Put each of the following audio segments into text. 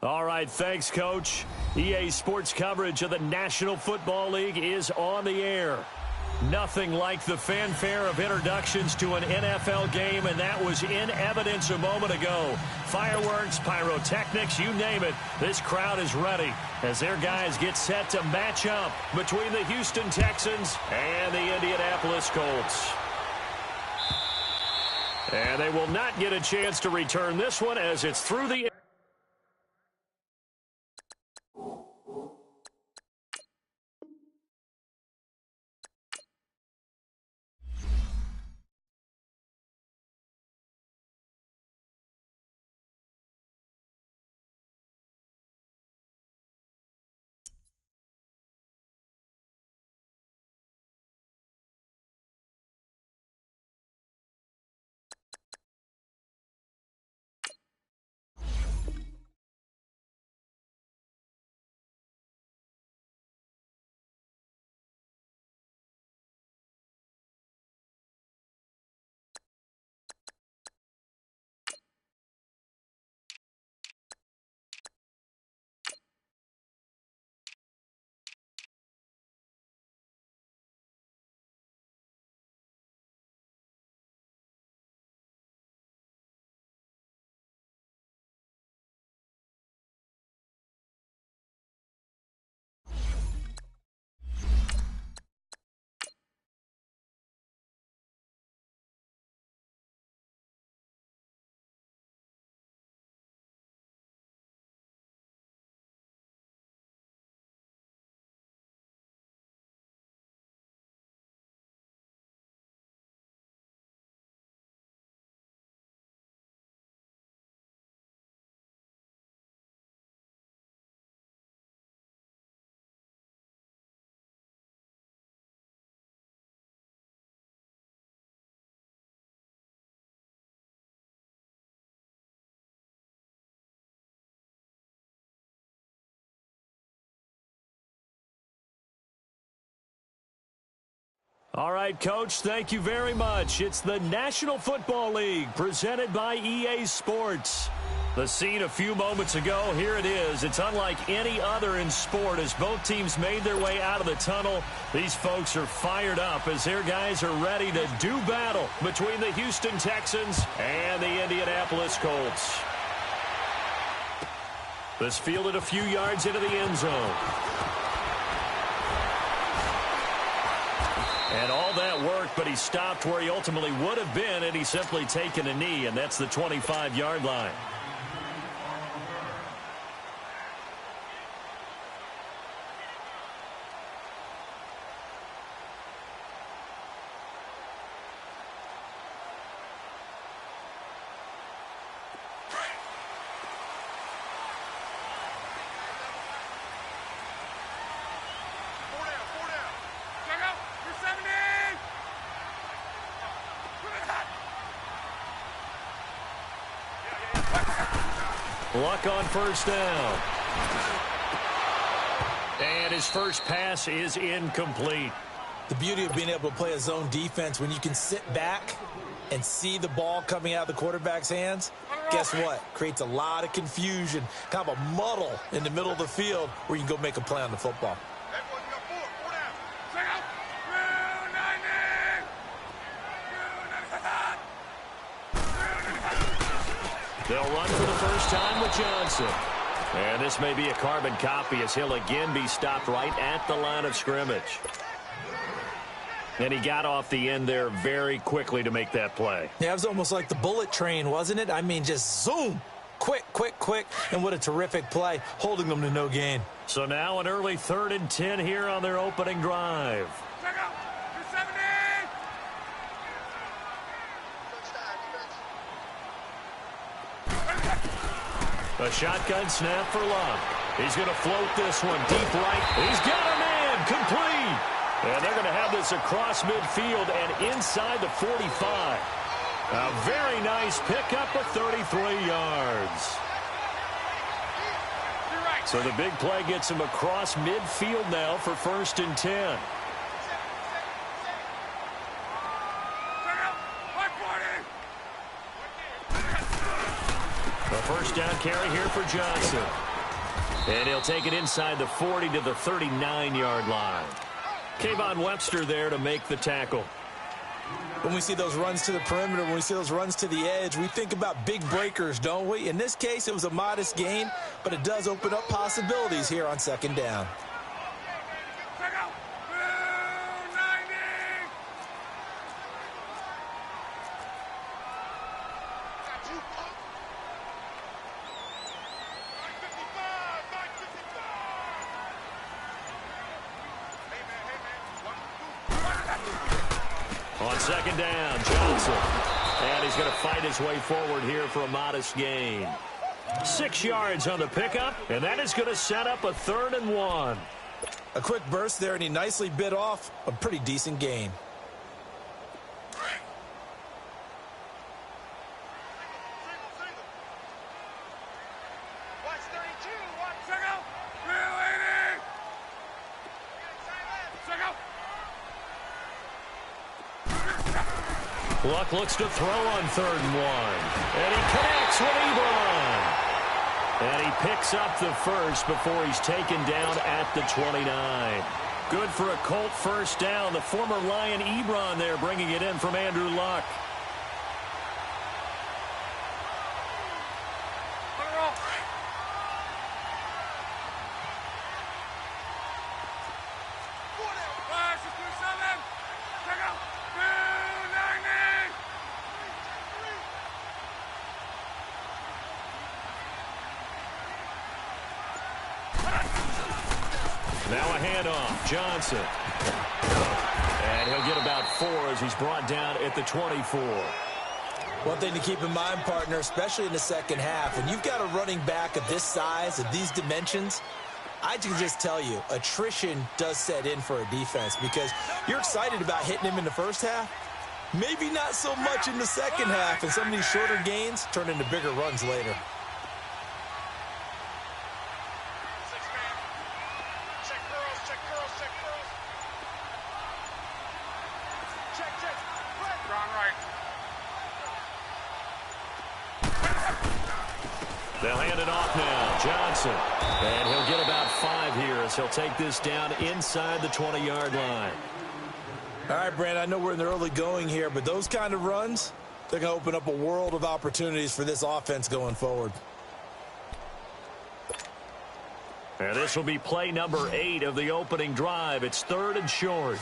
All right, thanks, Coach. EA Sports coverage of the National Football League is on the air. Nothing like the fanfare of introductions to an NFL game, and that was in evidence a moment ago. Fireworks, pyrotechnics, you name it. This crowd is ready as their guys get set to match up between the Houston Texans and the Indianapolis Colts. And they will not get a chance to return this one as it's through the... All right, Coach, thank you very much. It's the National Football League presented by EA Sports. The scene a few moments ago, here it is. It's unlike any other in sport as both teams made their way out of the tunnel. These folks are fired up as their guys are ready to do battle between the Houston Texans and the Indianapolis Colts. This fielded a few yards into the end zone. And all that worked, but he stopped where he ultimately would have been had he simply taken a knee, and that's the 25-yard line. Luck on first down. And his first pass is incomplete. The beauty of being able to play a zone defense when you can sit back and see the ball coming out of the quarterback's hands, guess what? Creates a lot of confusion, kind of a muddle in the middle of the field where you can go make a play on the football. They'll run for the first time with Johnson. And this may be a carbon copy as he'll again be stopped right at the line of scrimmage. And he got off the end there very quickly to make that play. Yeah, it was almost like the bullet train, wasn't it? I mean, just zoom. Quick, quick, quick. And what a terrific play, holding them to no gain. So now an early 3rd and 10 here on their opening drive. A shotgun snap for Luck. He's going to float this one deep right. He's got a man complete. And they're going to have this across midfield and inside the 45. A very nice pickup of 33 yards. So the big play gets him across midfield now for 1st and 10. A first down carry here for Johnson. And he'll take it inside the 40 to the 39-yard line. Kayvon Webster there to make the tackle. When we see those runs to the perimeter, when we see those runs to the edge, we think about big breakers, don't we? In this case, it was a modest gain, but it does open up possibilities here on second down. On second down, Johnson. And he's going to fight his way forward here for a modest gain. 6 yards on the pickup, and that is going to set up a 3rd and 1. A quick burst there, and he nicely bit off a pretty decent gain. Luck looks to throw on 3rd and 1. And he connects with Ebron. And he picks up the first before he's taken down at the 29. Good for a Colt first down. The former Lion Ebron there bringing it in from Andrew Luck. Now a handoff, Johnson. And he'll get about 4 as he's brought down at the 24. One thing to keep in mind, partner, especially in the second half, when you've got a running back of this size, of these dimensions, I can just tell you, attrition does set in for a defense because you're excited about hitting him in the first half. Maybe not so much in the second half, and some of these shorter gains turn into bigger runs later. They'll hand it off now. Johnson. And he'll get about 5 here as he'll take this down inside the 20-yard line. All right, Brand, I know we're in the early going here, but those kind of runs, they're going to open up a world of opportunities for this offense going forward. And this will be play number 8 of the opening drive. It's 3rd and short.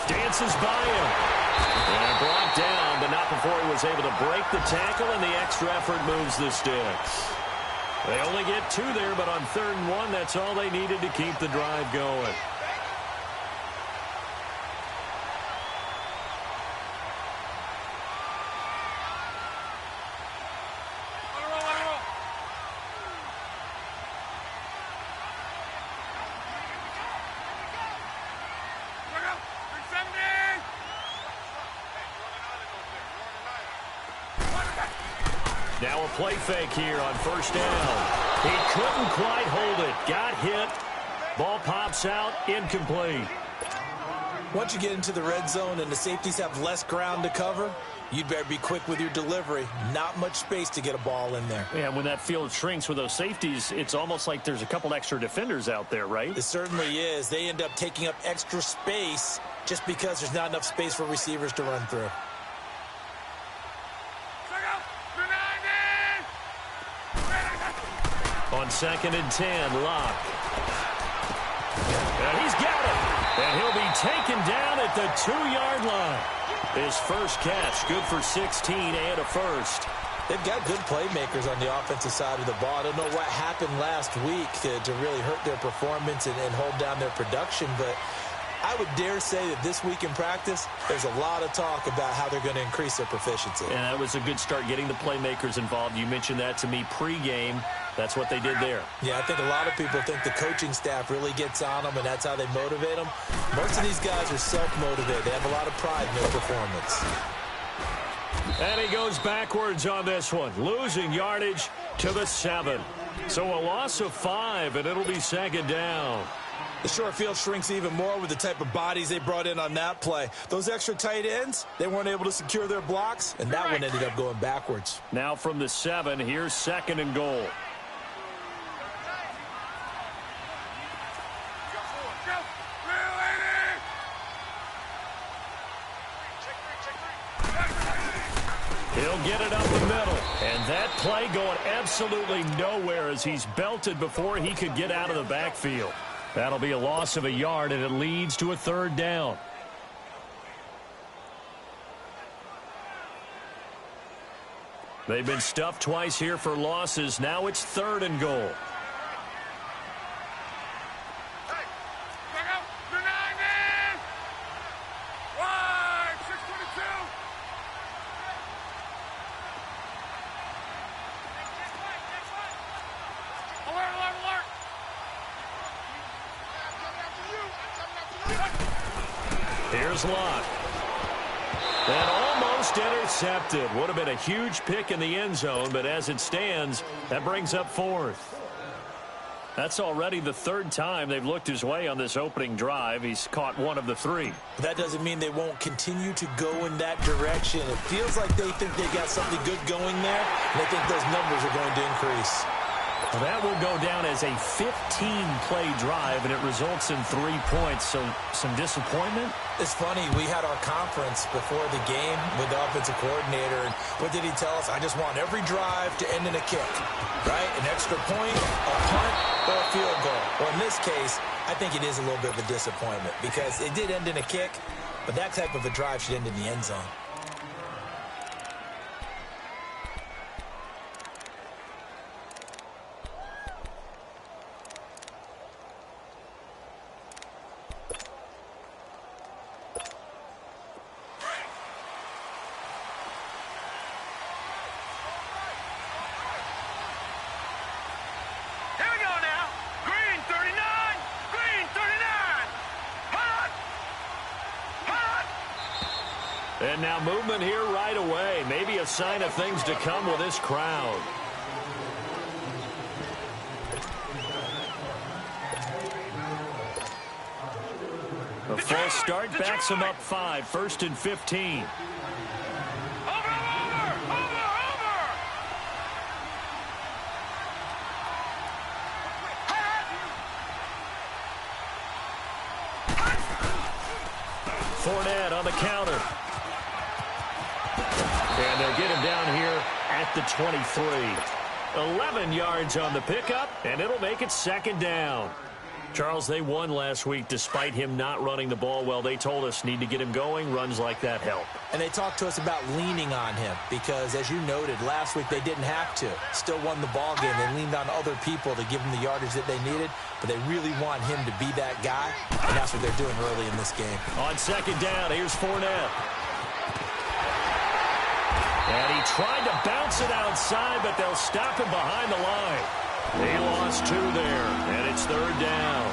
Dances by him. And brought down, but not before he was able to break the tackle, and the extra effort moves the sticks. They only get 2 there, but on 3rd and 1, that's all they needed to keep the drive going. Now a play fake here on first down. He couldn't quite hold it. Got hit. Ball pops out. Incomplete. Once you get into the red zone and the safeties have less ground to cover, you'd better be quick with your delivery. Not much space to get a ball in there. Yeah, when that field shrinks with those safeties, it's almost like there's a couple extra defenders out there, right? It certainly is. They end up taking up extra space just because there's not enough space for receivers to run through. On 2nd and 10, Locke. And he's got it. And he'll be taken down at the 2-yard line. His first catch, good for 16 and a first. They've got good playmakers on the offensive side of the ball. I don't know what happened last week to really hurt their performance and hold down their production, but I would dare say that this week in practice, there's a lot of talk about how they're going to increase their proficiency. And that was a good start, getting the playmakers involved. You mentioned that to me pregame. That's what they did there. Yeah, I think a lot of people think the coaching staff really gets on them, and that's how they motivate them. Most of these guys are self-motivated. They have a lot of pride in their performance. And he goes backwards on this one, losing yardage to the 7. So a loss of 5, and it'll be second down. The short field shrinks even more with the type of bodies they brought in on that play. Those extra tight ends, they weren't able to secure their blocks, and that one ended up going backwards. Now from the 7, here's second and goal. He'll get it up the middle. And that play going absolutely nowhere as he's belted before he could get out of the backfield. That'll be a loss of a yard, and it leads to a third down. They've been stuffed twice here for losses. Now it's third and goal. Here's Lott. And almost intercepted. Would have been a huge pick in the end zone, but as it stands, that brings up fourth. That's already the third time they've looked his way on this opening drive. He's caught one of the 3. That doesn't mean they won't continue to go in that direction. It feels like they think they got something good going there, and they think those numbers are going to increase. Well, that will go down as a 15-play drive, and it results in 3 points. So some disappointment? It's funny. We had our conference before the game with the offensive coordinator, and what did he tell us? I just want every drive to end in a kick, right? An extra point, a punt, or a field goal. Well, in this case, I think it is a little bit of a disappointment because it did end in a kick, but that type of a drive should end in the end zone. And now movement here right away. Maybe a sign of things to come with this crowd. A false start backs him up 5. First and 15. Fournette on the counter. And they'll get him down here at the 23. 11 yards on the pickup, and it'll make it second down. Charles, they won last week despite him not running the ball well. They told us need to get him going. Runs like that help. And they talked to us about leaning on him because, as you noted, last week they didn't have to. Still won the ball game. They leaned on other people to give them the yardage that they needed, but they really want him to be that guy, and that's what they're doing early in this game. On second down, here's Fournette. And he tried to bounce it outside, but they'll stop him behind the line. He lost 2 there, and it's third down.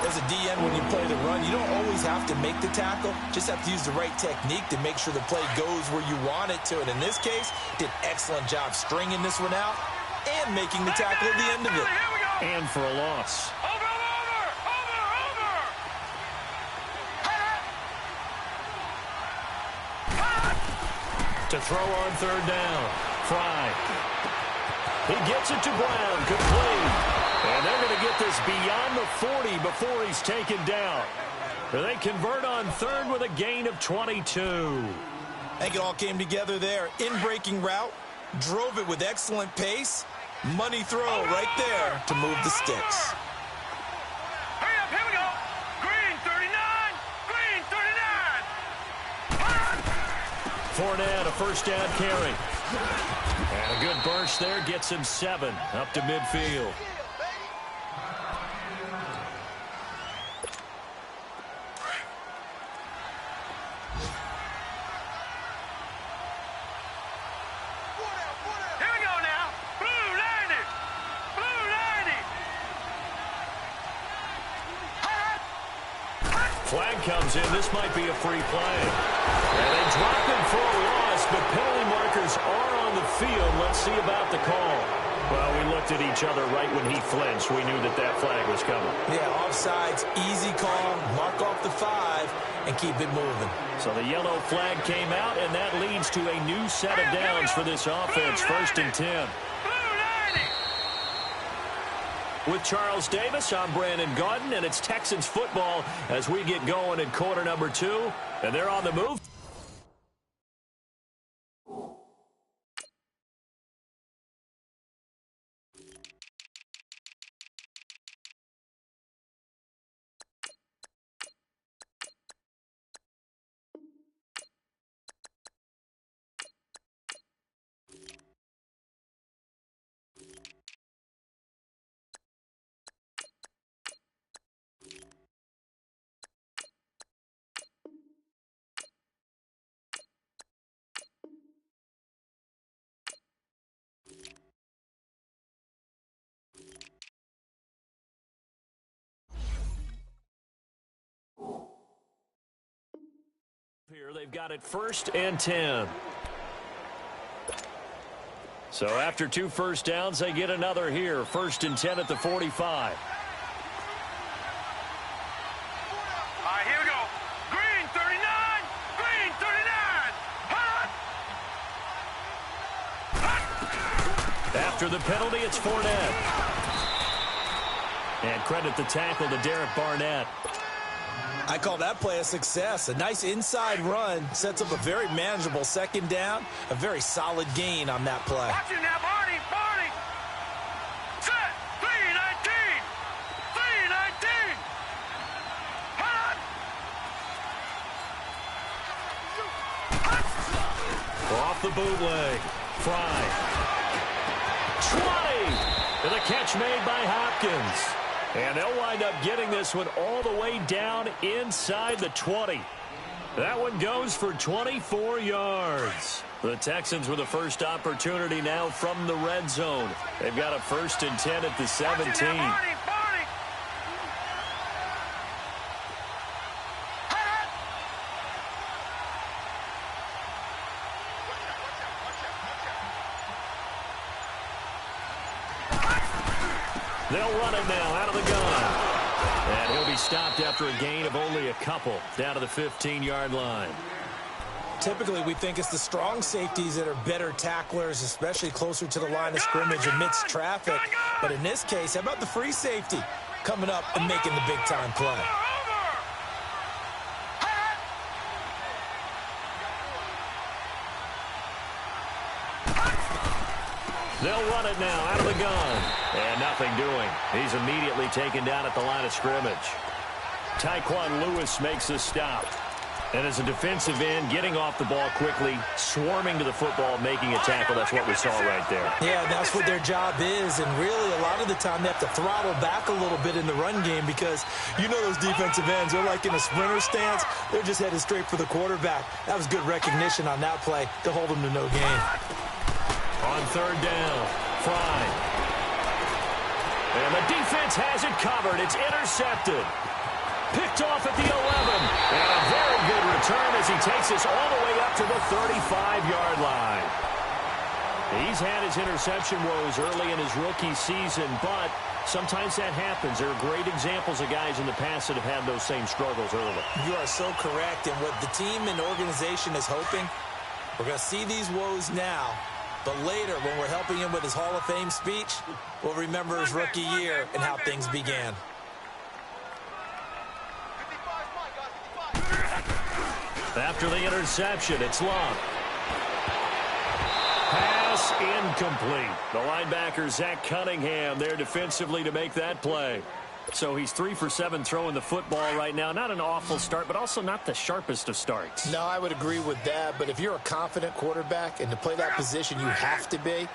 As a DN, when you play the run, you don't always have to make the tackle. Just have to use the right technique to make sure the play goes where you want it to. And in this case, did an excellent job stringing this one out and making the tackle at the end of it. And for a loss. To throw on third down. Fry. He gets it to Brown. Complete. And they're going to get this beyond the 40 before he's taken down. They convert on third with a gain of 22. I think it all came together there. In-breaking route. Drove it with excellent pace. Money throw right there to move the sticks. Hurry up, here we go. Green 39. Green 39. Fournette, a first down carry. And a good burst there gets him 7 up to midfield. Here we go now. Blue 90. Blue 90. Flag comes in. This might be a free play. And they drop him for a loss, but penalty markers players are on the field. Let's see about the call. Well, we looked at each other right when he flinched. We knew that that flag was coming. Yeah, offsides, easy call, mark off the 5, and keep it moving. So the yellow flag came out, and that leads to a new set of downs for this offense, 1st and 10. With Charles Davis, I'm Brandon Gaudin, and it's Texans football as we get going in quarter number 2, and they're on the move. Here they've got it 1st and 10. So after 2 first downs, they get another here. 1st and 10 at the 45. All right, here we go. Green 39. Green 39. Hot. After the penalty, it's Fournette. And credit the tackle to Derek Barnett. I call that play a success. A nice inside run sets up a very manageable 2nd down. A very solid gain on that play. Watch it now, Barney. Barney. Set. 319. 319. Hot. Off the bootleg. Fry. 20. And the catch made by Hopkins. And they'll wind up getting this one all the way down inside the 20. That one goes for 24 yards. The Texans with the first opportunity now from the red zone. They've got a 1st and 10 at the 17. They'll run it now out of the gun. And he'll be stopped after a gain of only a couple down to the 15-yard line. Typically, we think it's the strong safeties that are better tacklers, especially closer to the line of scrimmage amidst traffic. But in this case, how about the free safety coming up and making the big-time play? They'll run it now out of the gun. And nothing doing. He's immediately taken down at the line of scrimmage. Tyquan Lewis makes the stop. And as a defensive end, getting off the ball quickly, swarming to the football, making a tackle. That's what we saw right there. Yeah, that's what their job is. And really, a lot of the time, they have to throttle back a little bit in the run game because you know those defensive ends, they're like in a sprinter stance. They're just headed straight for the quarterback. That was good recognition on that play to hold them to no gain. On 3rd down, Fry. And the defense has it covered. It's intercepted. Picked off at the 11. And a very good return as he takes us all the way up to the 35-yard line. He's had his interception woes early in his rookie season, but sometimes that happens. There are great examples of guys in the past that have had those same struggles early. You are so correct. And what the team and organization is hoping, we're going to see these woes now. But later, when we're helping him with his Hall of Fame speech, we'll remember his rookie year and how things began. After the interception, it's Long. Pass incomplete. The linebacker, Zach Cunningham, there defensively to make that play. So he's 3 for 7 throwing the football right now. Not an awful start, but also not the sharpest of starts. No, I would agree with that. But if you're a confident quarterback and to play that position you have to be,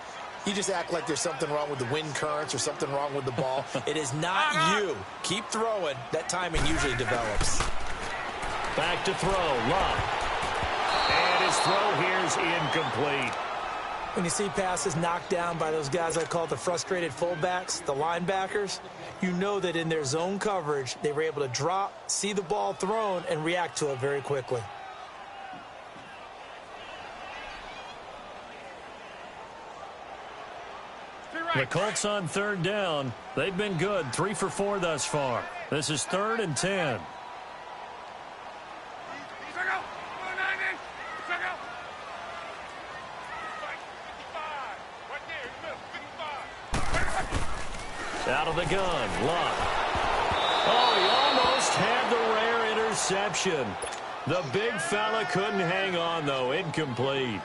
you just act like there's something wrong with the wind currents or something wrong with the ball. It is not you. Keep throwing. That timing usually develops. Back to throw. Love. And his throw here is incomplete. When you see passes knocked down by those guys I call the frustrated fullbacks, the linebackers, you know that in their zone coverage, they were able to drop, see the ball thrown, and react to it very quickly. The Colts on third down. They've been good, 3 for 4 thus far. This is 3rd and 10. Out of the gun, Luck. Oh, he almost had the rare interception. The big fella couldn't hang on, though. Incomplete.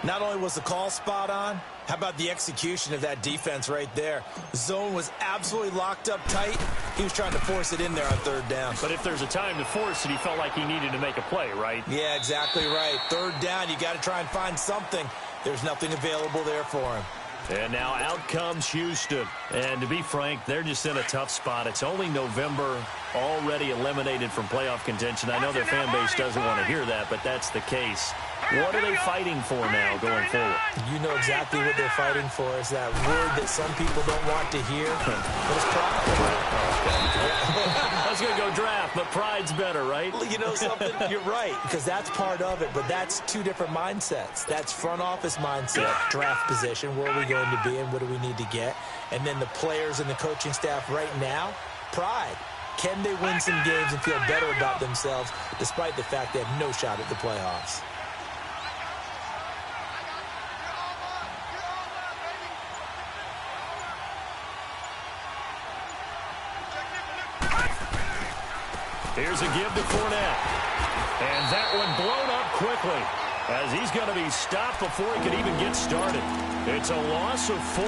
Not only was the call spot on, how about the execution of that defense right there? The zone was absolutely locked up tight. He was trying to force it in there on 3rd down. But if there's a time to force it, he felt like he needed to make a play, right? Yeah, exactly right. 3rd down, you got to try and find something. There's nothing available there for him. And now out comes Houston. And to be frank, they're just in a tough spot. It's only November, already eliminated from playoff contention. I know their fan base doesn't want to hear that, but that's the case. What are they fighting for now going forward? You know exactly what they're fighting for. Is that word that some people don't want to hear, but it's pride. I was going to go draft, but pride's better, right? You know something? You're right, because that's part of it, but that's 2 different mindsets. That's front office mindset, draft position, where are we going to be and what do we need to get? And then the players and the coaching staff right now, pride. Can they win some games and feel better about themselves despite the fact they have no shot at the playoffs? Here's a give to Fournette. And that one blown up quickly as he's going to be stopped before he could even get started. It's a loss of 4.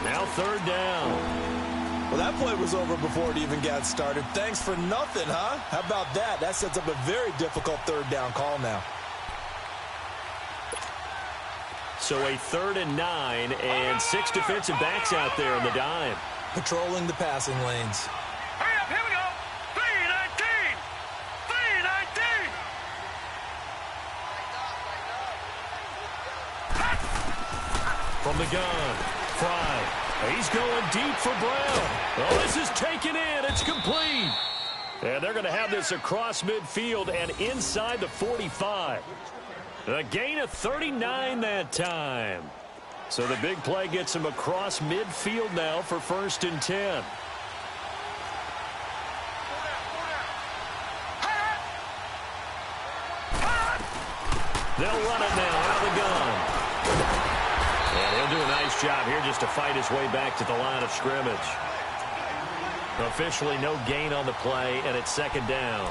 Now 3rd down. Well, that play was over before it even got started. Thanks for nothing, huh? How about that? That sets up a very difficult 3rd down call now. So a 3rd and 9 and 6 defensive backs out there in the dime. Patrolling the passing lanes. Hurry up, here we go. 319. 319. From the gun, Fry. He's going deep for Brown. Oh, this is taken in. It's complete. And they're going to have this across midfield and inside the 45. A gain of 39 that time. So the big play gets him across midfield now for 1st and 10. They'll run it now out of the gun. And he'll do a nice job here just to fight his way back to the line of scrimmage. Officially no gain on the play, and it's 2nd down.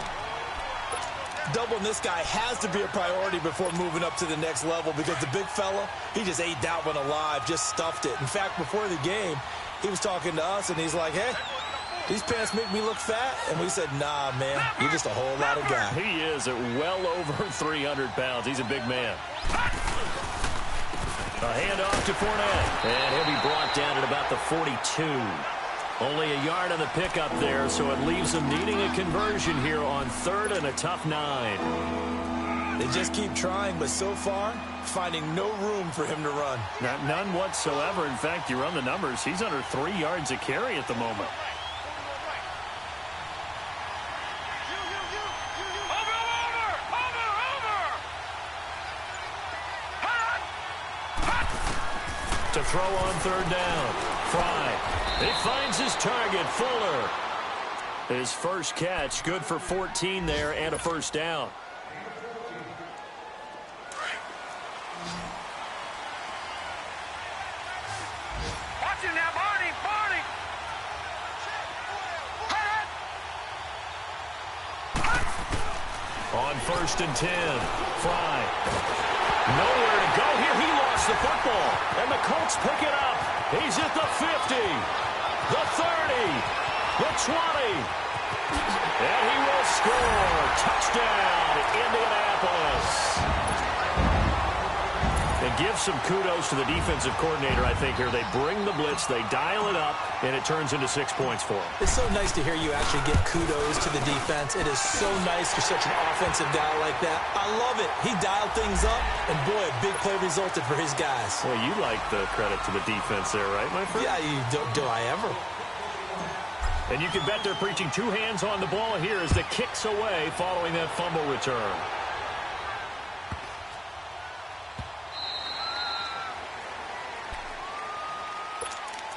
Doubling this guy has to be a priority before moving up to the next level because the big fella, he just ate that one alive, just stuffed it. In fact, before the game, he was talking to us, and he's like, hey, these pants make me look fat. And we said, nah, man, you're just a whole lot of guy. He is at well over 300 pounds. He's a big man. A handoff to Fournette. And he'll be brought down at about the 42. Only a yard on the pickup there, so it leaves them needing a conversion here on 3rd and a tough 9. They just keep trying, but so far, finding no room for him to run. None whatsoever. In fact, you run the numbers. He's under 3 yards a carry at the moment. To throw on 3rd down. Fry. He finds his target, Fuller. His first catch, good for 14 there and a 1st down. Watch it now, Barney, Barney. On 1st and 10, Fry. Nowhere to go here. He lost the football, and the Colts pick it up. He's at the 50, the 30, the 20, and he will score. Touchdown, Indianapolis. And give some kudos to the defensive coordinator, I think, here. They bring the blitz, they dial it up, and it turns into 6 points for him. It's so nice to hear you actually give kudos to the defense. It is so nice for such an offensive guy like that. I love it. He dialed things up, and boy, a big play resulted for his guys. Well, you like the credit to the defense there, right, my friend? Yeah, do I ever? And you can bet they're preaching 2 hands on the ball here as the kick's away following that fumble return.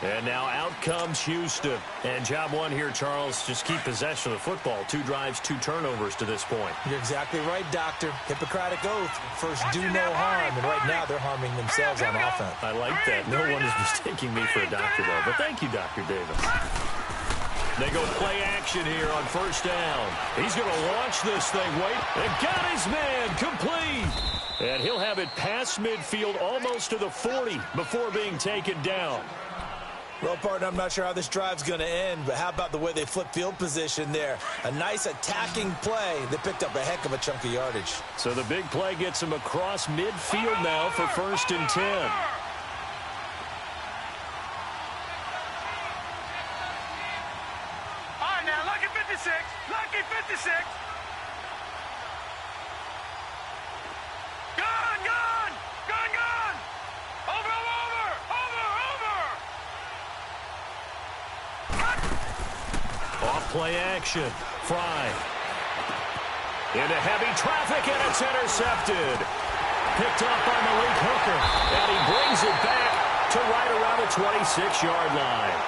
And now out comes Houston. And job one here, Charles, just keep possession of the football. 2 drives, 2 turnovers to this point. You're exactly right, Doctor. Hippocratic oath. First, do no harm. And right now, they're harming themselves on offense. I like that. No one is mistaking me for a doctor, though. But thank you, Dr. Davis. They go play action here on first down. He's going to launch this thing. Wait, and got his man complete. And he'll have it past midfield almost to the 40 before being taken down. Well, partner, I'm not sure how this drive's going to end, but how about the way they flip field position there? A nice attacking play that picked up a heck of a chunk of yardage. So the big play gets him across midfield now for 1st and 10. All right, now, lucky 56. Lucky 56. Gun, gun. Gun, gun. Over, over. Over, over. Off play action. Fry. Into heavy traffic, and it's intercepted. Picked up by Malik Hooker. And he brings it back to right around the 26-yard line.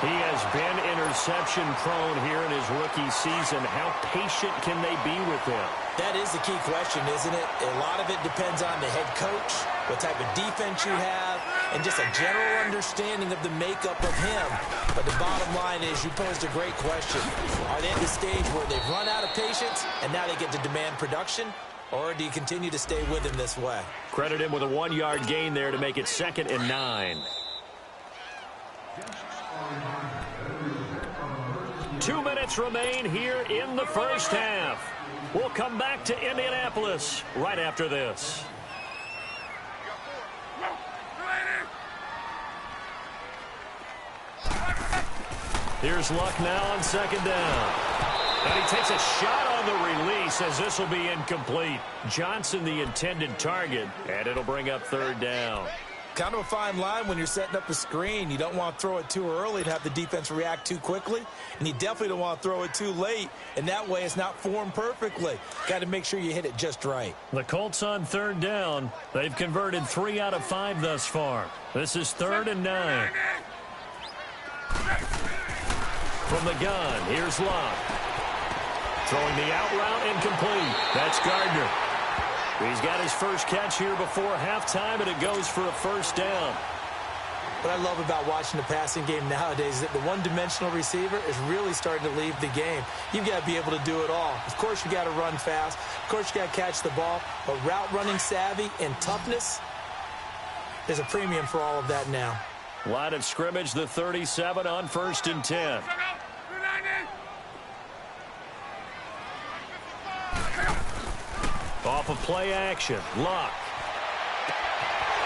He has been interception-prone here in his rookie season. How patient can they be with him? That is the key question, isn't it? A lot of it depends on the head coach, what type of defense you have, and just a general understanding of the makeup of him. But the bottom line is you posed a great question. Are they at the stage where they've run out of patience and now they get to demand production? Or do you continue to stay with him this way? Credit him with a 1-yard gain there to make it 2nd and 9. 2 minutes remain here in the first half. We'll come back to Indianapolis right after this. Here's Luck now on 2nd down. And he takes a shot on the release as this will be incomplete. Johnson the intended target, and it'll bring up 3rd down. Kind of a fine line when you're setting up a screen. You don't want to throw it too early and have the defense react too quickly. And you definitely don't want to throw it too late. And that way it's not formed perfectly. Got to make sure you hit it just right. The Colts on 3rd down. They've converted 3 out of 5 thus far. This is 3rd and 9. From the gun, here's Locke. Throwing the out route incomplete. That's Gardner. He's got his first catch here before halftime, and it goes for a 1st down. What I love about watching the passing game nowadays is that the one-dimensional receiver is really starting to leave the game. You've got to be able to do it all. Of course, you got to run fast. Of course, you got to catch the ball. But route running savvy and toughness, there's a premium for all of that now. Line of scrimmage, the 37 on 1st and 10. Off of play action, Luck.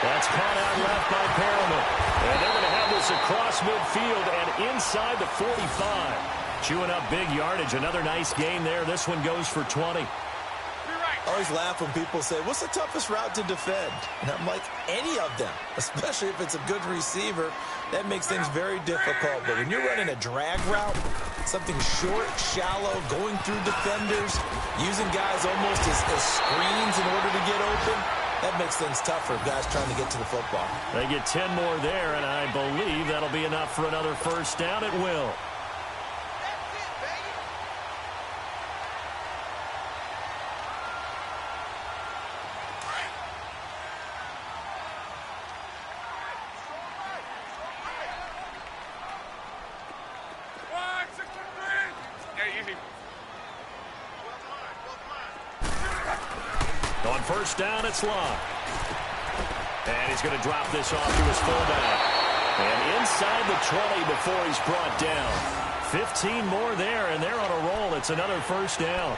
That's caught out left by Perriman. And they're going to have this across midfield and inside the 45. Chewing up big yardage. Another nice gain there. This one goes for 20. I always laugh when people say, what's the toughest route to defend? And I'm like, any of them, especially if it's a good receiver. That makes things very difficult. But when you're running a drag route, something short, shallow, going through defenders, using guys almost as screens in order to get open, that makes things tougher, guys trying to get to the football. They get 10 more there, and I believe that'll be enough for another 1st down. It will. On 1st down, it's Locke. And he's going to drop this off to his fullback. And inside the 20 before he's brought down. 15 more there, and they're on a roll. It's another 1st down.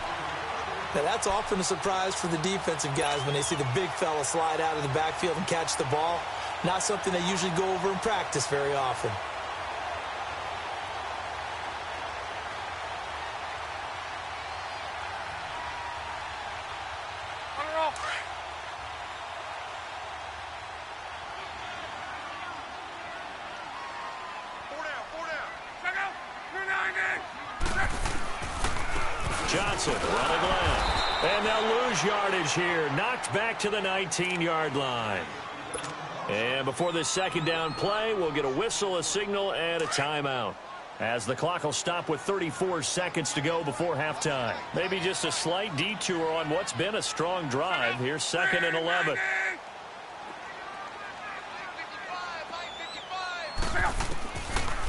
Now, that's often a surprise for the defensive guys when they see the big fella slide out of the backfield and catch the ball. Not something they usually go over in practice very often. Johnson running left. And they'll lose yardage here. Knocked back to the 19-yard line. And before this second down play, we'll get a whistle, a signal, and a timeout, as the clock will stop with 34 seconds to go before halftime. Maybe just a slight detour on what's been a strong drive. Here's 2nd and 11.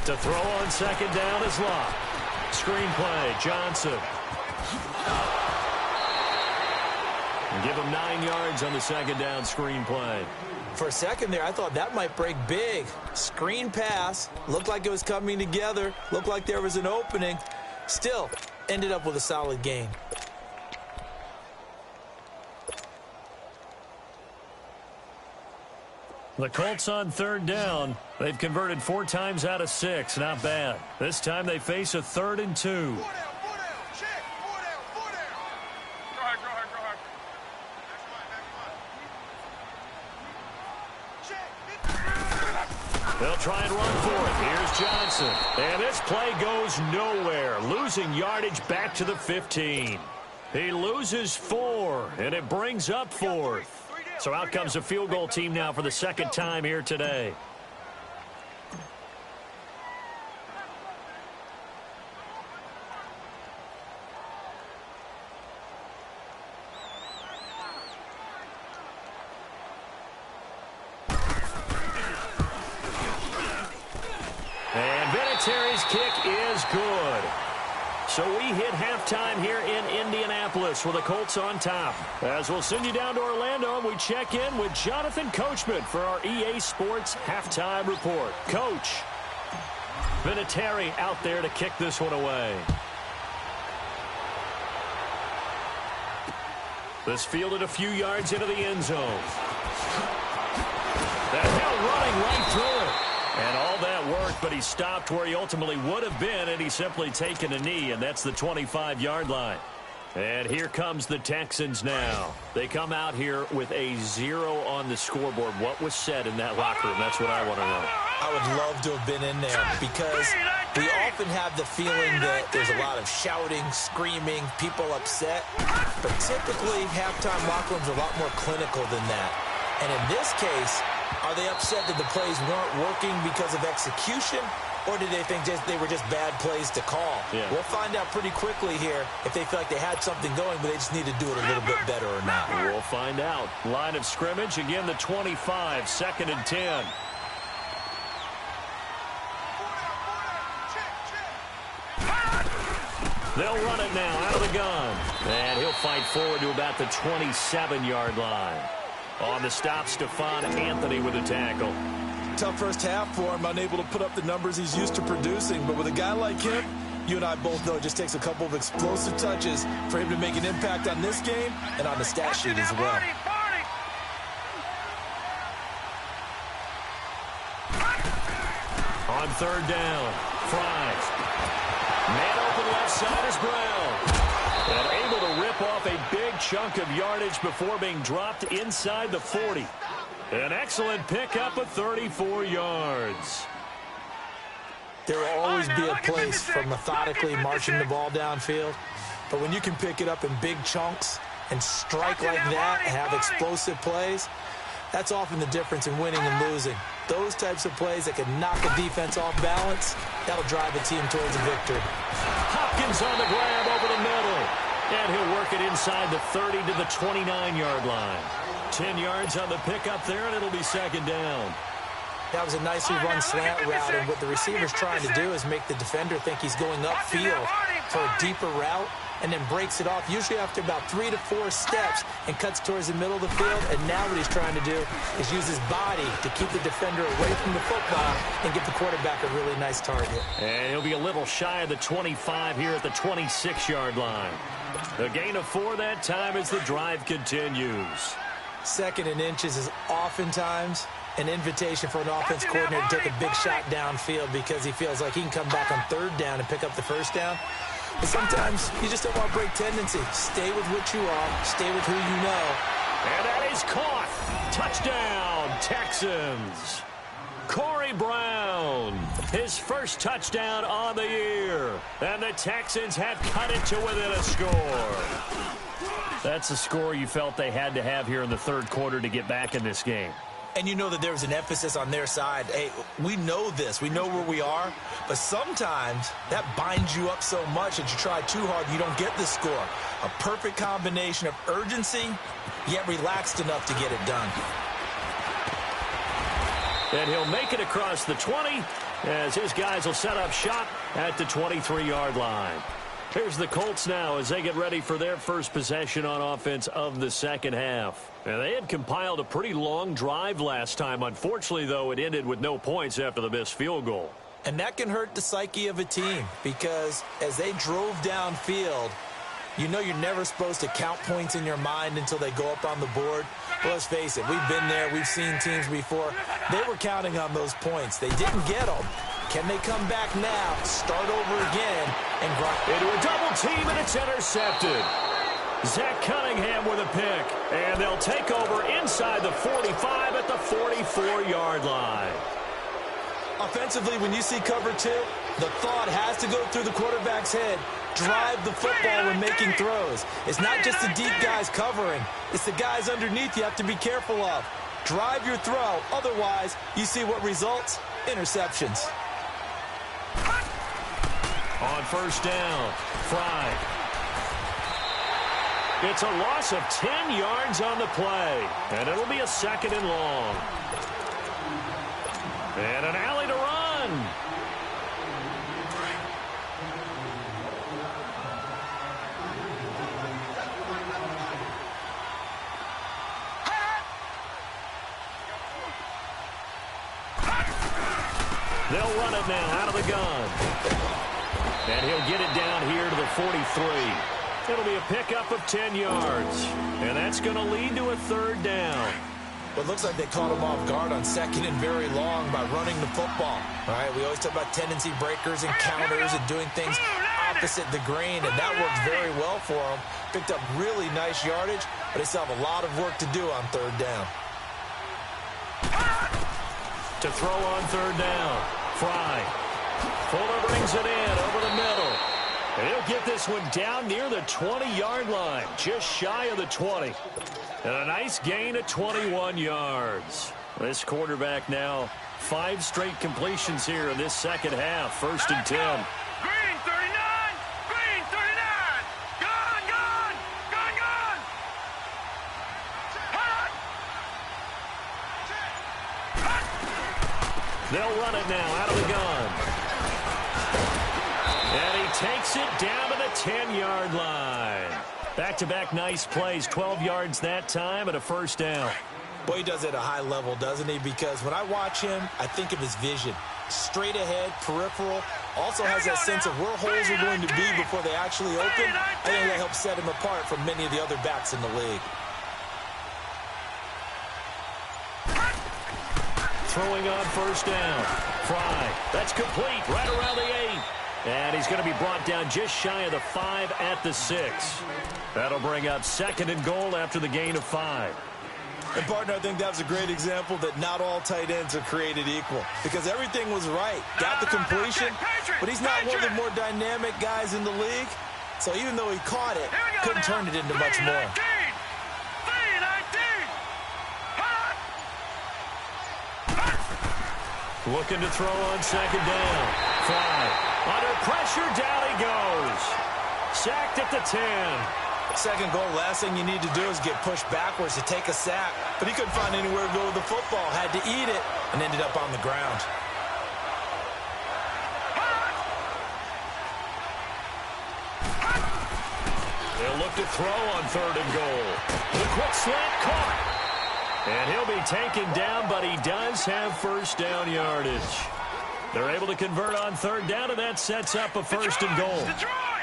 To throw on 2nd down is Locke. Screenplay, Johnson. And give him 9 yards on the 2nd down screenplay. For a second there, I thought that might break big. Screen pass. Looked like it was coming together. Looked like there was an opening. Still, ended up with a solid gain. The Colts on 3rd down. They've converted 4 times out of 6. Not bad. This time they face a 3rd and 2. They'll try and run for it. Here's Johnson. And this play goes nowhere. Losing yardage back to the 15. He loses 4, and it brings up 4th. So out comes a field goal team now for the 2nd time here today. Terry's kick is good. So we hit halftime here in Indianapolis with the Colts on top. As we'll send you down to Orlando, and we check in with Jonathan Coachman for our EA Sports Halftime Report. Coach, Vinatieri out there to kick this one away. This fielded a few yards into the end zone. The hill running right through it. And all that worked, but he stopped where he ultimately would have been, and he's simply taken a knee, and that's the 25-yard line. And here comes the Texans now. They come out here with a 0 on the scoreboard. What was said in that locker room? That's what I want to know. I would love to have been in there because we often have the feeling that there's a lot of shouting, screaming, people upset. But typically, halftime locker rooms are a lot more clinical than that. And in this case, are they upset that the plays weren't working because of execution, or did they think they were just bad plays to call? Yeah. We'll find out pretty quickly here if they feel like they had something going, but they just need to do it a little bit better or not. We'll find out. Line of scrimmage, again the 25, 2nd and 10. They'll run it now out of the gun. And he'll fight forward to about the 27-yard line. On the stop, Stephon Anthony with a tackle. Tough first half for him, unable to put up the numbers he's used to producing. But with a guy like him, you and I both know it just takes a couple of explosive touches for him to make an impact on this game and on the stat sheet as well. On 3rd down, Fries. Man open left side is Brown. And able to rip off a big chunk of yardage before being dropped inside the 40. An excellent pickup of 34 yards. There will always be a place for methodically marching the ball downfield. But when you can pick it up in big chunks and strike like that and have explosive plays, that's often the difference in winning and losing. Those types of plays that can knock a defense off balance, that'll drive a team towards a victory. Hopkins on the grab over the middle. And he'll work it inside the 30 to the 29-yard line. 10 yards on the pickup there, and it'll be 2nd down. That was a nicely run slant route, and what the receiver's trying to do is make the defender think he's going upfield for a deeper route, and then breaks it off, usually after about 3 to 4 steps, and cuts towards the middle of the field. And now what he's trying to do is use his body to keep the defender away from the football and give the quarterback a really nice target. And he'll be a little shy of the 25 here at the 26-yard line. The gain of 4 that time as the drive continues. 2nd and inches is oftentimes an invitation for an offense coordinator to take a big shot downfield because he feels like he can come back on 3rd down and pick up the 1st down. But sometimes you just don't want break tendency. Stay with what you are. Stay with who you know. And that is caught. Touchdown, Texans. Corey Brown, his first touchdown on the year. And the Texans have cut it to within a score. That's a score you felt they had to have here in the 3rd quarter to get back in this game. And you know that there's an emphasis on their side. Hey, we know this. We know where we are. But sometimes that binds you up so much that you try too hard, you don't get the score. A perfect combination of urgency, yet relaxed enough to get it done. And he'll make it across the 20 as his guys will set up shop at the 23-yard line. Here's the Colts now as they get ready for their first possession on offense of the second half. And they had compiled a pretty long drive last time. Unfortunately, though, it ended with no points after the missed field goal. And that can hurt the psyche of a team because as they drove downfield, you know you're never supposed to count points in your mind until they go up on the board. But let's face it, we've been there. We've seen teams before. They were counting on those points. They didn't get them. Can they come back now, start over again, and grind into a double team, and it's intercepted. Zach Cunningham with a pick, and they'll take over inside the 45 at the 44-yard line. Offensively, when you see cover two, the thought has to go through the quarterback's head. Drive the football when making throws. It's not just the deep guys covering. It's the guys underneath you have to be careful of. Drive your throw. Otherwise, you see what results? Interceptions. On first down, Fry. It's a loss of 10 yards on the play, and it'll be a second and long. And an alley to run. They'll run it now out of the gun. And he'll get it down here to the 43. It'll be a pickup of 10 yards. And that's going to lead to a third down. Well, it looks like they caught him off guard on second and very long by running the football. All right, we always talk about tendency breakers and counters and doing things opposite the grain, and that worked very well for him. Picked up really nice yardage, but they still have a lot of work to do on third down. To throw on third down, Fry. Fuller brings it in over the middle. And he'll get this one down near the 20-yard line, just shy of the 20. And a nice gain of 21 yards. This quarterback now 5 straight completions here in this second half. First and 10. Green 39! Green 39! Gone, gone! Gone, gone! They'll run it now out of the gun. And he takes it down to the 10-yard line. Back-to-back nice plays, 12 yards that time and a first down. Boy, he does it at a high level, doesn't he? Because when I watch him, I think of his vision. Straight ahead, peripheral. Also has that sense of where holes are going to be before they actually open. I think that helps set him apart from many of the other backs in the league. Throwing on first down. Fry. That's complete right around the 8. And he's going to be brought down just shy of the 5 at the 6. That'll bring up second and goal after the gain of 5. And, partner, I think that was a great example that not all tight ends are created equal. Because everything was right. Got the completion, but he's not one of the more dynamic guys in the league. So even though he caught it, couldn't turn it into much more. Looking to throw on second down. Fry. Under pressure, down he goes. Sacked at the 10. Second goal, last thing you need to do is get pushed backwards to take a sack. But he couldn't find anywhere to go with the football. Had to eat it and ended up on the ground. They'll look to throw on third and goal. The quick slant caught. And he'll be taken down, but he does have first down yardage. They're able to convert on third down, and that sets up a first and goal.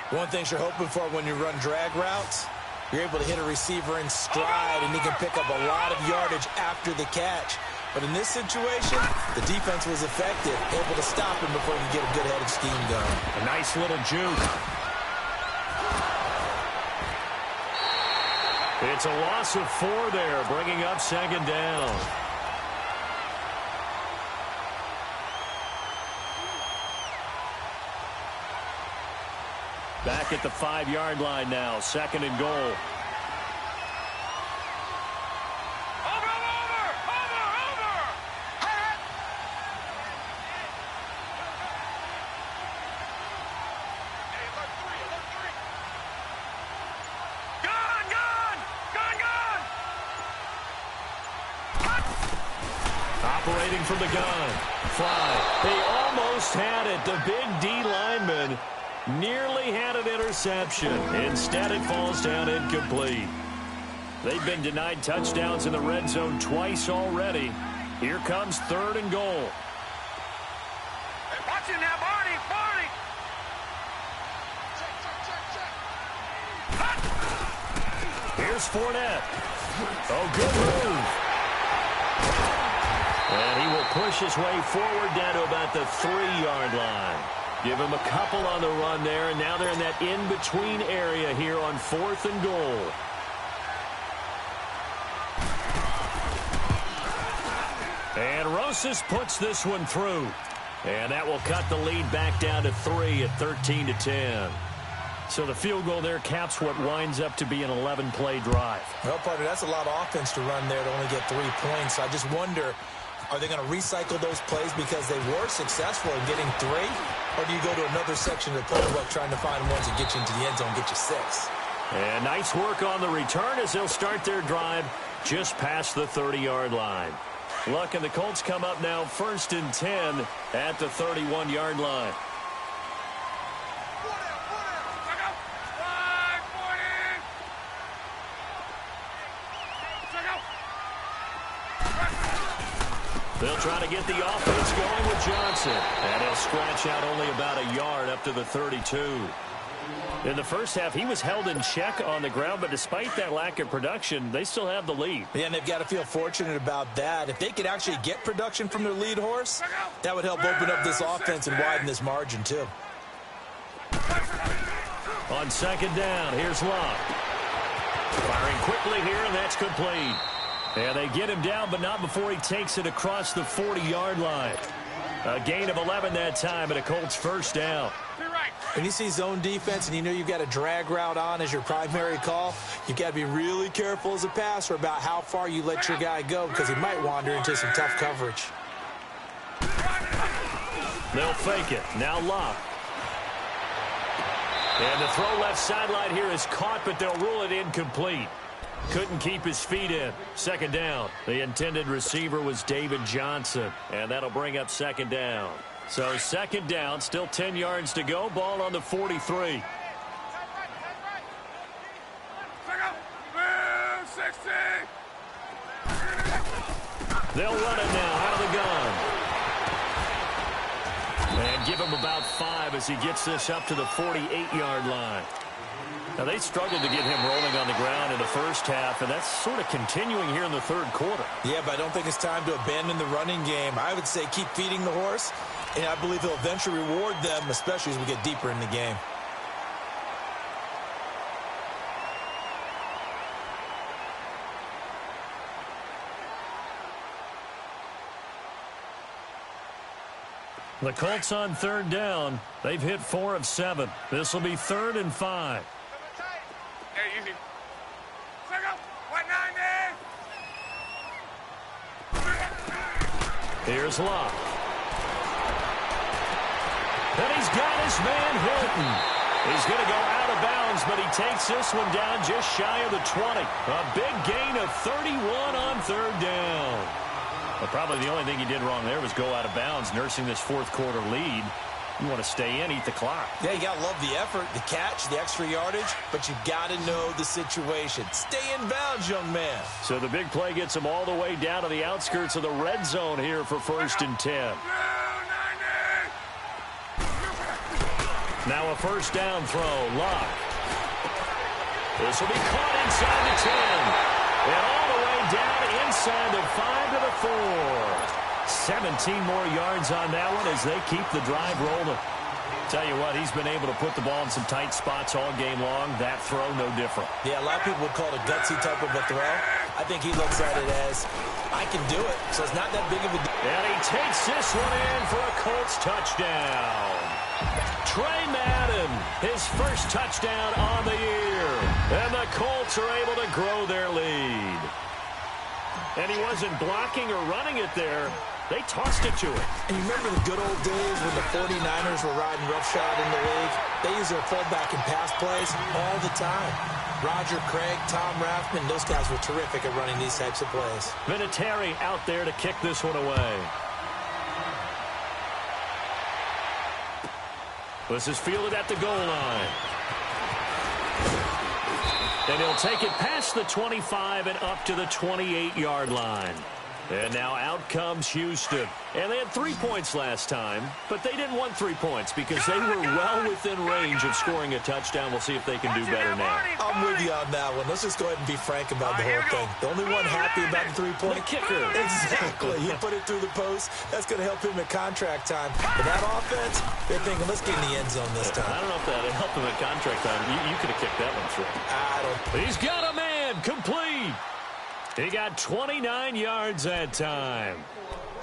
One thing you're hoping for when you run drag routes, you're able to hit a receiver in stride, and he can pick up a lot of yardage after the catch. But in this situation, the defense was effective, able to stop him before he could get a good head of steam going. A nice little juke. It's a loss of 4 there, bringing up second down. Back at the 5-yard line now, second and goal. Over! Operating from the gun. Fly. He almost had it. The big D lineman nearly had an interception. Instead, it falls down incomplete. They've been denied touchdowns in the red zone twice already. Here comes 3rd and goal. Hey, watch it now, Barney. Barney. Here's Fournette. Oh, good move. And he will push his way forward down to about the 3-yard line. Give him a couple on the run there, and now they're in that in-between area here on 4th and goal. And Rosas puts this one through. And that will cut the lead back down to 3 at 13-10. So the field goal there caps what winds up to be an 11-play drive. Well, partner, that's a lot of offense to run there to only get 3 points. I just wonder, are they going to recycle those plays because they were successful in getting 3? Or do you go to another section of the playbook trying to find ones that get you into the end zone, get you 6? And nice work on the return as they'll start their drive just past the 30-yard line. Luck and the Colts come up now 1st and 10 at the 31-yard line. They'll try to get the offense going with Johnson. And he'll scratch out only about a yard up to the 32. In the first half, he was held in check on the ground, but despite that lack of production, they still have the lead. Yeah, and they've got to feel fortunate about that. If they could actually get production from their lead horse, that would help open up this offense and widen this margin, too. On 2nd down, here's Locke. Firing quickly here, and that's complete. And they get him down, but not before he takes it across the 40-yard line. A gain of 11 that time, and a Colts 1st down. When you see zone defense and you know you've got a drag route on as your primary call, you've got to be really careful as a passer about how far you let your guy go because he might wander into some tough coverage. They'll fake it. Now Locke. And the throw left sideline here is caught, but they'll rule it incomplete. Couldn't keep his feet in. 2nd down. The intended receiver was David Johnson, and that'll bring up 2nd down. So 2nd down, still 10 yards to go. Ball on the 43. They'll run it now out of the gun. And give him about 5 as he gets this up to the 48-yard line. Now, they struggled to get him rolling on the ground in the first half, and that's sort of continuing here in the 3rd quarter. Yeah, but I don't think it's time to abandon the running game. I would say keep feeding the horse, and I believe he'll eventually reward them, especially as we get deeper in the game. The Colts on 3rd down. They've hit 4 of 7. This will be 3rd and 5. Hey, easy. Second, 190. Here's Locke. And he's got his man Hilton. He's going to go out of bounds, but he takes this one down just shy of the 20. A big gain of 31 on 3rd down. Well, probably the only thing he did wrong there was go out of bounds, nursing this 4th quarter lead. You want to stay in, eat the clock. Yeah, you got to love the effort, the catch, the extra yardage, but you got to know the situation. Stay in bounds, young man. So the big play gets him all the way down to the outskirts of the red zone here for 1st and 10. Now a 1st down throw. Locke. This will be caught inside the 10. And all the way down inside the 5 to the 4. 17 more yards on that one as they keep the drive rolling. Tell you what, he's been able to put the ball in some tight spots all game long. That throw, no different. Yeah, a lot of people would call it a gutsy type of a throw. I think he looks at it as, I can do it, so it's not that big of a deal. And he takes this one in for a Colts touchdown. Trey Madden, his 1st touchdown on the year. And the Colts are able to grow their lead. And he wasn't blocking or running it there. They tossed it to him. And you remember the good old days when the 49ers were riding roughshod in the league? They used their fullback in pass plays all the time. Roger Craig, Tom Rathman, those guys were terrific at running these types of plays. Vinatieri out there to kick this one away. This is fielded at the goal line. And he'll take it past the 25 and up to the 28-yard line. And now out comes Houston. And they had 3 points last time, but they didn't want 3 points because they were well within range of scoring a touchdown. We'll see if they can do better now. I'm with you on that one. Let's just go ahead and be frank about the whole thing. The only one happy about the 3-point kicker. Exactly. He put it through the post. That's going to help him at contract time. But that offense, they're thinking, let's get in the end zone this time. I don't know if that helped him at contract time. You could have kicked that one through. I don't. He's got a man. Complete. He got 29 yards that time.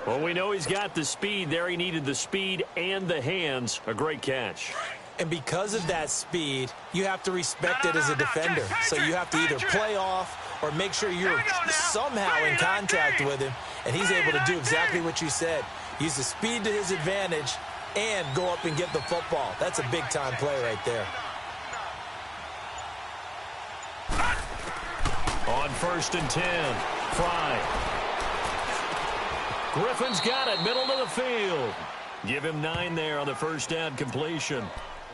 Well, we know he's got the speed there. He needed the speed and the hands. A great catch. And because of that speed, you have to respect it as a defender. So you have to either play off or make sure you're somehow in contact with him. And he's able to do exactly what you said. Use the speed to his advantage and go up and get the football. That's a big-time play right there. On 1st and 10, Fry. Griffin's got it, middle of the field. Give him 9 there on the first down completion.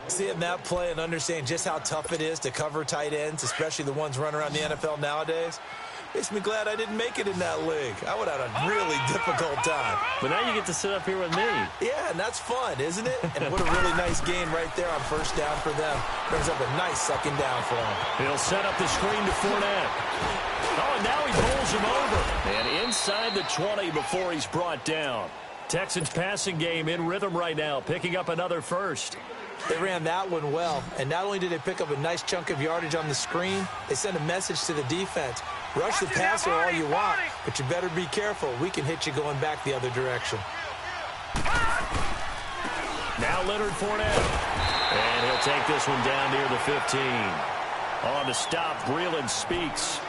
Seeing that play and understand just how tough it is to cover tight ends, especially the ones running around the NFL nowadays, makes me glad I didn't make it in that league. I would have had a really difficult time. But now you get to sit up here with me. Yeah, and that's fun, isn't it? And what a really nice gain right there on first down for them. Brings up a nice second down for him. He'll set up the screen to Fournette. Oh, and now he pulls him over. And inside the 20 before he's brought down. Texans passing game in rhythm right now, picking up another first. They ran that one well, and not only did they pick up a nice chunk of yardage on the screen, they sent a message to the defense. Rush the passer all you want, but you better be careful. We can hit you going back the other direction. Now Leonard Fournette. And he'll take this one down near the 15. On to stop, Breeland speaks.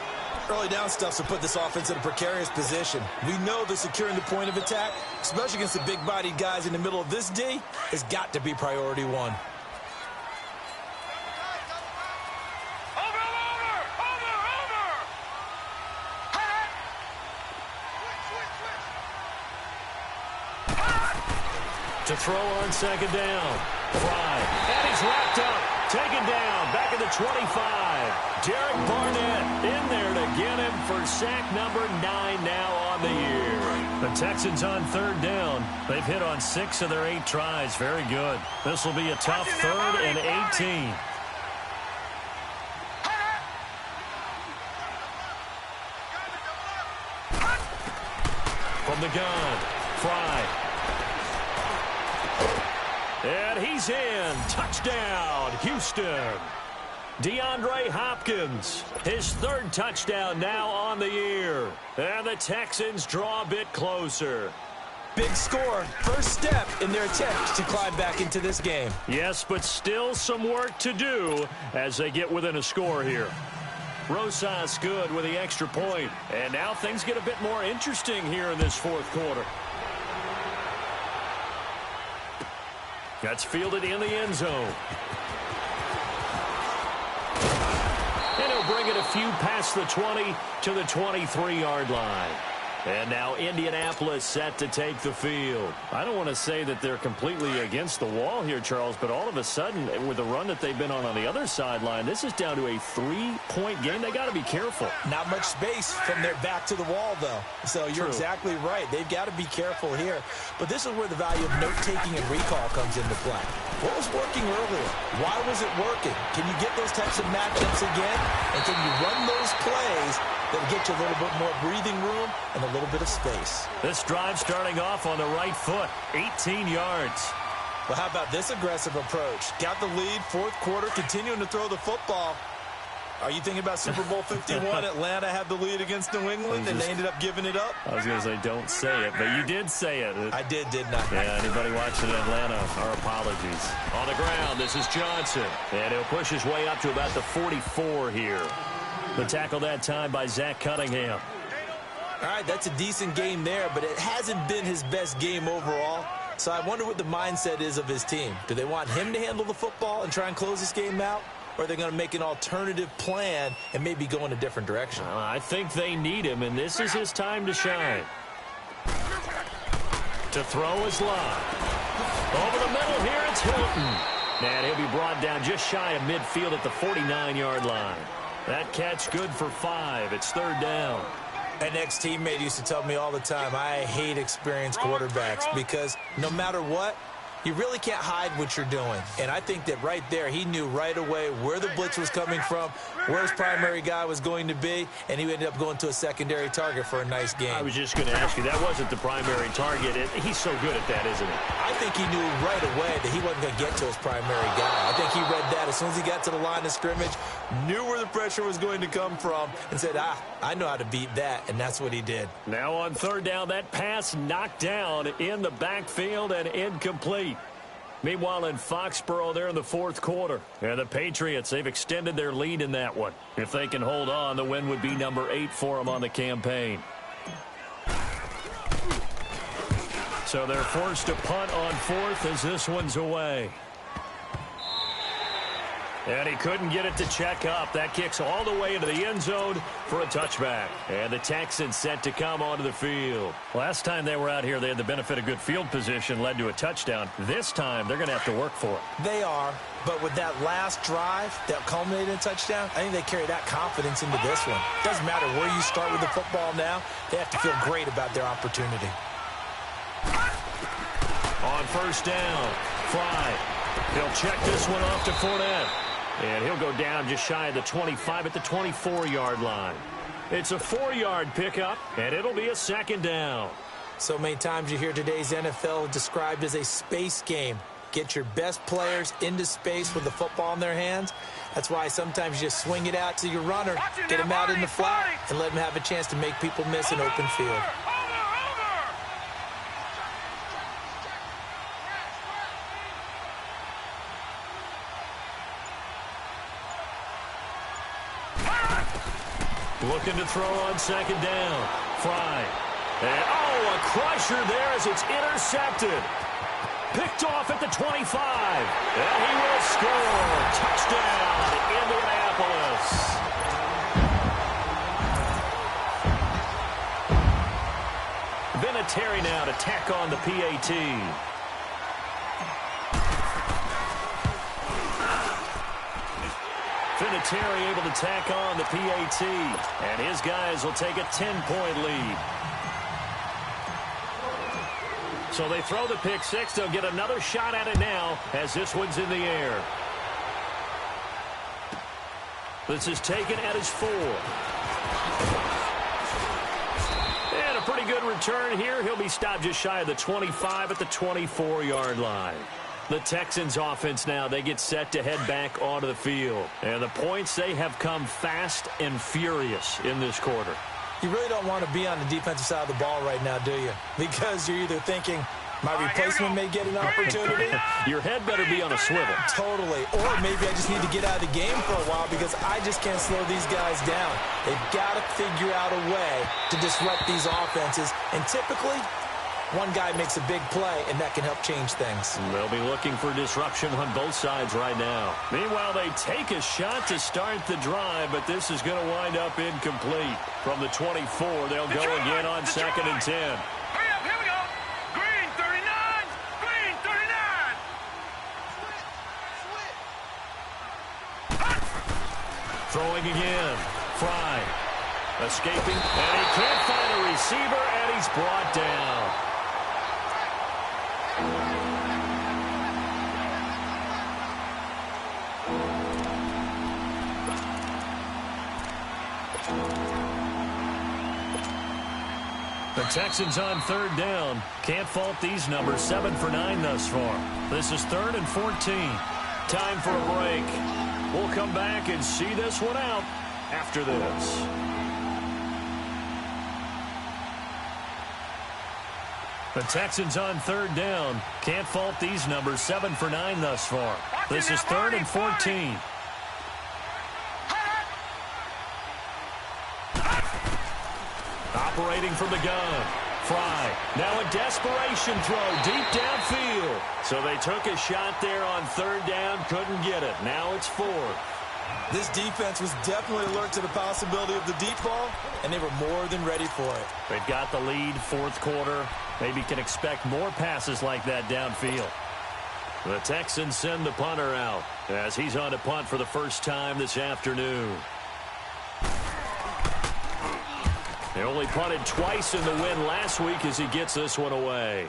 Early down stuff to put this offense in a precarious position. We know that securing the point of attack, especially against the big-bodied guys in the middle of this D, has got to be priority one. To throw on second down. Fry. And he's wrapped up. Taken down. Back at the 25. Derek Barnett in there to get him for sack number 9 now on the year. The Texans on third down. They've hit on 6 of their 8 tries. Very good. This will be a tough 3rd and 18. From the gun. Fry. And he's in. Touchdown, Houston. DeAndre Hopkins, his 3rd touchdown now on the year. And the Texans draw a bit closer. Big score. First step in their attempt to climb back into this game. Yes, but still some work to do as they get within a score here. Rosas good with the extra point. And now things get a bit more interesting here in this 4th quarter. That's fielded in the end zone. And he'll bring it a few past the 20 to the 23-yard line. And now Indianapolis set to take the field. I don't want to say that they're completely against the wall here, Charles, but all of a sudden, with the run that they've been on the other sideline, this is down to a 3-point game. They got to be careful. Not much space from their back to the wall, though. So you're exactly right. They've got to be careful here. But this is where the value of note-taking and recall comes into play. What was working earlier? Why was it working? Can you get those types of matchups again? And can you run those plays that'll get you a little bit more breathing room and a little bit of space? This drive starting off on the right foot, 18 yards. Well, how about this aggressive approach? Got the lead, 4th quarter, continuing to throw the football. Are you thinking about Super Bowl 51? Atlanta had the lead against New England, and they ended up giving it up? I was going to say, don't say it, but you did say it. I didn't I? Yeah, anybody watching Atlanta, our apologies. On the ground, this is Johnson. And he'll push his way up to about the 44 here. The tackle that time by Zach Cunningham. All right, that's a decent game there, but it hasn't been his best game overall. So I wonder what the mindset is of his team. Do they want him to handle the football and try and close this game out? Or are they going to make an alternative plan and maybe go in a different direction? I think they need him, and this is his time to shine. To throw is Love. Over the middle here, it's Hilton. And he'll be brought down just shy of midfield at the 49-yard line. That catch good for 5. It's 3rd down. An ex-teammate used to tell me all the time, I hate experienced quarterbacks because no matter what, you really can't hide what you're doing. And I think that right there, he knew right away where the blitz was coming from, where his primary guy was going to be, and he ended up going to a secondary target for a nice game. I was just going to ask you, that wasn't the primary target. He's so good at that, isn't he? I think he knew right away that he wasn't going to get to his primary guy. I think he read that as soon as he got to the line of scrimmage, knew where the pressure was going to come from, and said, I know how to beat that, and that's what he did. Now on 3rd down, that pass knocked down in the backfield and incomplete. Meanwhile, in Foxborough, they're in the 4th quarter. And the Patriots, they've extended their lead in that one. If they can hold on, the win would be number 8 for them on the campaign. So they're forced to punt on 4th as this one's away. And he couldn't get it to check up. That kicks all the way into the end zone for a touchback. And the Texans set to come onto the field. Last time they were out here, they had the benefit of good field position, led to a touchdown. This time, they're going to have to work for it. They are, but with that last drive that culminated in a touchdown, I think they carry that confidence into this one. Doesn't matter where you start with the football now, they have to feel great about their opportunity. On 1st down, Fry. He'll check this one off to Fournette. And he'll go down just shy of the 25 at the 24-yard line. It's a 4-yard pickup, and it'll be a 2nd down. So many times you hear today's NFL described as a space game. Get your best players into space with the football in their hands. That's why sometimes you just swing it out to your runner, get him out in the flat, and let him have a chance to make people miss an open field. Looking to throw on 2nd down. Fry. And, a crusher there as it's intercepted. Picked off at the 25. And he will score. Touchdown, Indianapolis. Vinatieri now to tack on the PAT. Vinatieri able to tack on the PAT, and his guys will take a 10-point lead. So they throw the pick 6. They'll get another shot at it now as this one's in the air. This is taken at his 4. And a pretty good return here. He'll be stopped just shy of the 25 at the 24-yard line. The Texans offense now, they get set to head back onto the field. And the points, they have come fast and furious in this quarter. You really don't want to be on the defensive side of the ball right now, do you? Because you're either thinking, my replacement may get an opportunity. Your head better be on a swivel. Totally. Or maybe I just need to get out of the game for a while because I just can't slow these guys down. They've got to figure out a way to disrupt these offenses. And typically, one guy makes a big play, and that can help change things. They'll be looking for disruption on both sides right now. Meanwhile, they take a shot to start the drive, but this is going to wind up incomplete. From the 24, they'll go again on 2nd and 10. Hurry up, here we go. Green 39. Green 39. Throwing again. Fry. Escaping, and he can't find a receiver, and he's brought down. The Texans on 3rd down. Can't fault these numbers. 7 for 9 thus far. This is 3rd and 14. Time for a break. We'll come back and see this one out after this. The Texans on 3rd down. Can't fault these numbers. 7 for 9 thus far. This is 3rd and 14. operating from the gun. Fry, now a desperation throw deep downfield. So they took a shot there on third down, couldn't get it. Now it's fourth. This defense was definitely alert to the possibility of the deep ball, and they were more than ready for it. They've got the lead, fourth quarter. Maybe can expect more passes like that downfield. The Texans send the punter out as he's on to punt for the first time this afternoon. They only punted twice in the win last week as he gets this one away.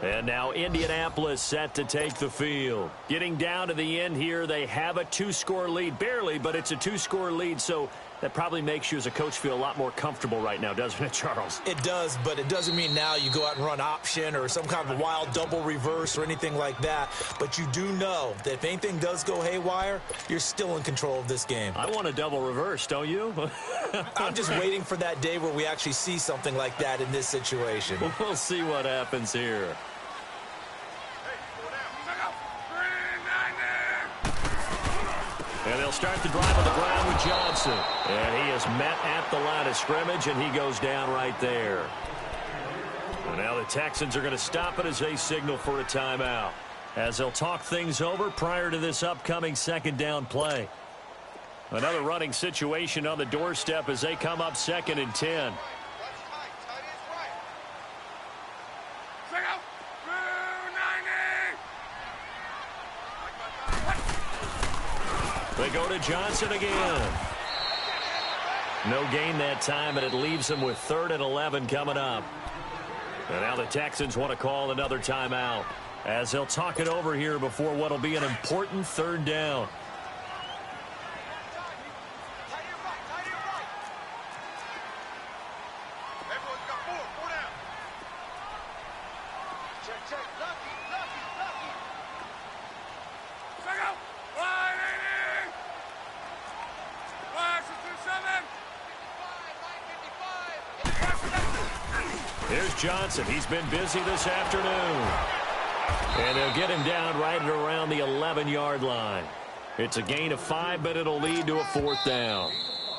And now Indianapolis set to take the field. Getting down to the end here, they have a two-score lead. Barely, but it's a two-score lead, so that probably makes you as a coach feel a lot more comfortable right now, doesn't it, Charles? It does, but it doesn't mean now you go out and run option or some kind of a wild double reverse or anything like that. But you do know that if anything does go haywire, you're still in control of this game. I want a double reverse, don't you? I'm just waiting for that day where we actually see something like that in this situation. We'll see what happens here. And they'll start the drive on the ground with Johnson. And he is met at the line of scrimmage, and he goes down right there. And now the Texans are going to stop it as they signal for a timeout, as they'll talk things over prior to this upcoming second down play. Another running situation on the doorstep as they come up 2nd and 10. They go to Johnson again. No gain that time, and it leaves them with 3rd and 11 coming up. And now the Texans want to call another timeout as they'll talk it over here before what will be an important 3rd down. Here's Johnson. He's been busy this afternoon. And they'll get him down right at around the 11-yard line. It's a gain of 5, but it'll lead to a 4th down.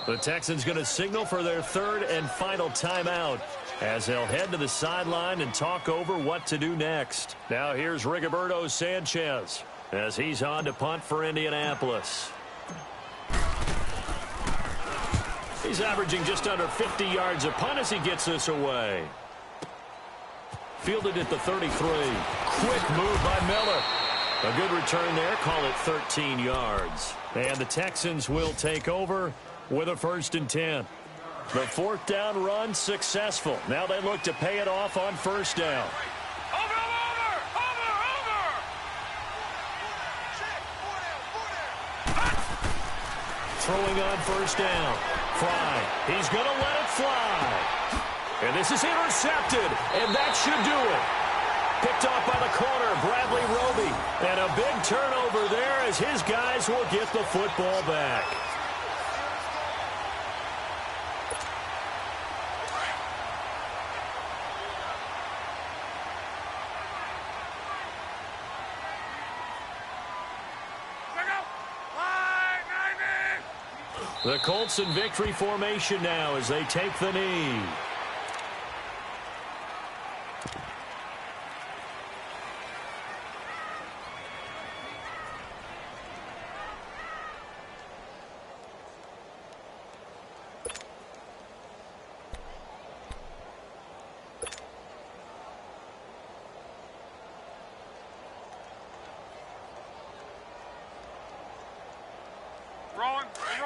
The Texans going to signal for their 3rd and final timeout as they'll head to the sideline and talk over what to do next. Now here's Rigoberto Sanchez as he's on to punt for Indianapolis. He's averaging just under 50 yards a punt as he gets this away. Fielded at the 33. Quick move by Miller. A good return there. Call it 13 yards. And the Texans will take over with a 1st and 10. The 4th down run successful. Now they look to pay it off on 1st down. Throwing on 1st down. Fry. He's going to let it fly. And this is intercepted, and that should do it. Picked off by the corner, Bradley Roby. And a big turnover there as his guys will get the football back. The Colts in victory formation now as they take the knee. Rolling. Hey.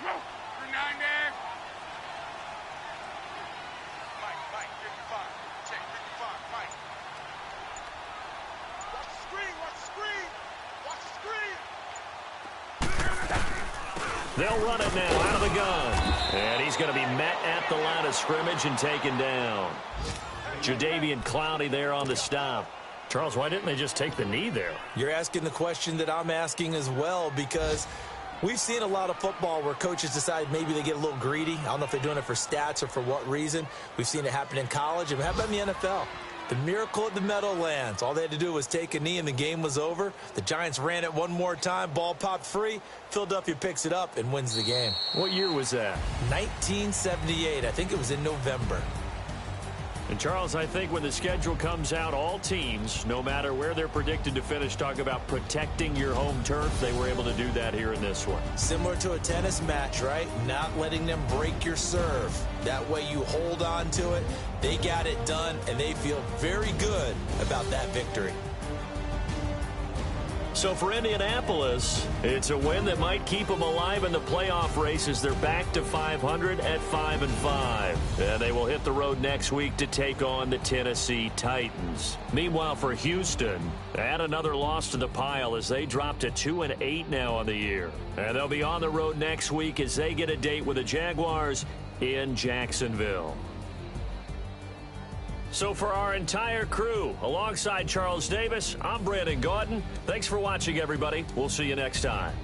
Go. 3-9 there. Mike, 55. Check, 55, Mike. Watch the screen. They'll run it now out of the gun. And he's going to be met at the line of scrimmage and taken down. Jadeveon Clowney there on the stop. Charles, why didn't they just take the knee there? You're asking the question that I'm asking as well, because We've seen a lot of football where coaches decide maybe they get a little greedy. I don't know if they're doing it for stats or for what reason. We've seen it happen in college. And how about in the NFL? The miracle at the Meadowlands. All they had to do was take a knee and the game was over. The Giants ran it one more time. Ball popped free. Philadelphia picks it up and wins the game. What year was that? 1978. I think it was in November. And, Charles, I think when the schedule comes out, all teams, no matter where they're predicted to finish, talk about protecting your home turf. They were able to do that here in this one. Similar to a tennis match, right? Not letting them break your serve. That way you hold on to it. They got it done, and they feel very good about that victory. So for Indianapolis, it's a win that might keep them alive in the playoff race as they're back to 500 at 5-5. And they will hit the road next week to take on the Tennessee Titans. Meanwhile, for Houston, add another loss to the pile as they drop to 2-8 now on the year. And they'll be on the road next week as they get a date with the Jaguars in Jacksonville. So for our entire crew, alongside Charles Davis, I'm Brandon Gaudin. Thanks for watching, everybody. We'll see you next time.